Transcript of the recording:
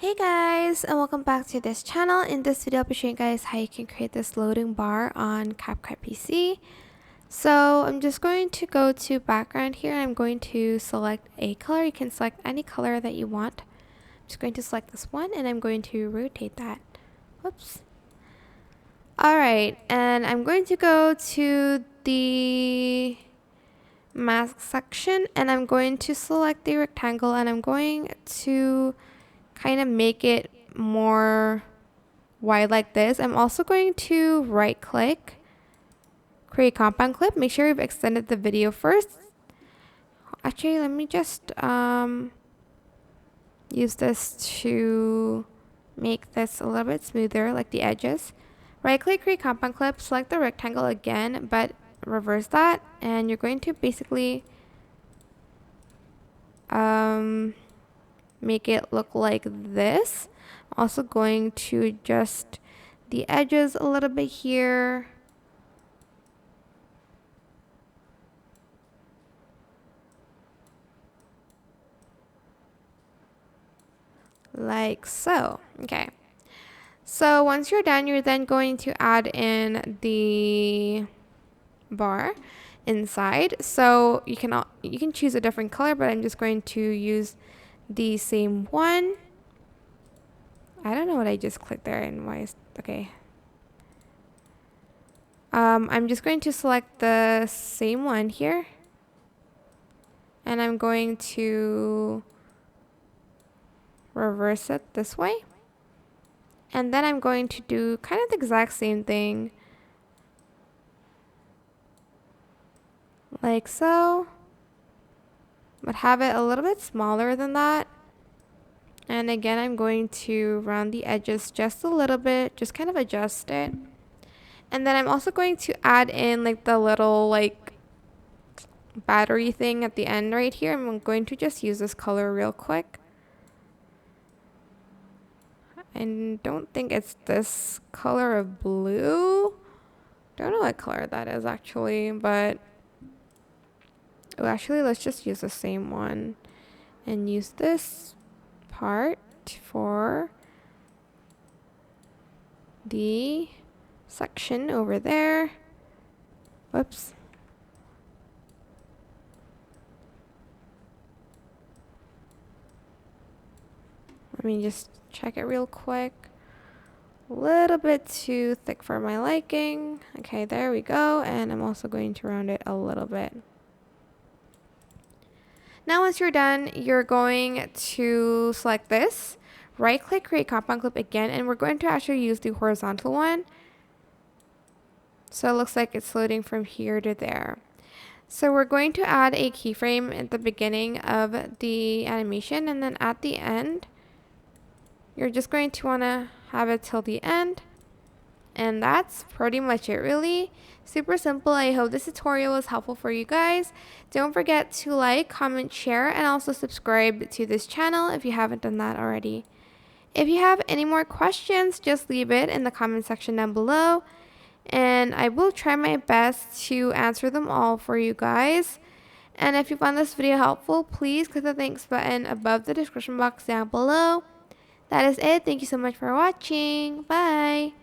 Hey guys, and welcome back to this channel. In this video I'll be showing you guys how you can create this loading bar on CapCut PC. So I'm just going to go to background here and I'm going to select a color. You can select any color that you want. I'm just going to select this one and I'm going to rotate that. Whoops. Alright, and I'm going to go to the mask section and I'm going to select the rectangle and I'm going to kind of make it more wide like this. I'm also going to right click, create compound clip. Make sure you've extended the video first. Actually, let me just use this to make this a little bit smoother, like the edges. Right click, create compound clip, select the rectangle again, but reverse that, and you're going to basically make it look like this. Also going to adjust the edges a little bit here. Like so. Okay. So once you're done, you're then going to add in the bar inside. So you can choose a different color, but I'm just going to use the same one. I don't know what I just clicked there and why is okay. I'm just going to select the same one here and I'm going to reverse it this way, and then I'm going to do kind of the exact same thing like so, but have it a little bit smaller than that. And again, I'm going to round the edges just a little bit, just kind of adjust it. And then I'm also going to add in like the little like battery thing at the end right here. I'm going to just use this color real quick. I don't think it's this color of blue. Don't know what color that is actually, but actually let's just use the same one and use this part for the section over there. Whoops. Let me just check it real quick. A little bit too thick for my liking. Okay, there we go. And I'm also going to round it a little bit. Now once you're done, you're going to select this, right click, create compound clip again, and we're going to actually use the horizontal one. So it looks like it's loading from here to there. So we're going to add a keyframe at the beginning of the animation, and then at the end, you're just going to want to have it till the end. And that's pretty much it, really. Super simple. I hope this tutorial was helpful for you guys. Don't forget to like, comment, share, and also subscribe to this channel if you haven't done that already. If you have any more questions, just leave it in the comment section down below, and I will try my best to answer them all for you guys. And if you found this video helpful, please click the thanks button above the description box down below. That is it. Thank you so much for watching. Bye.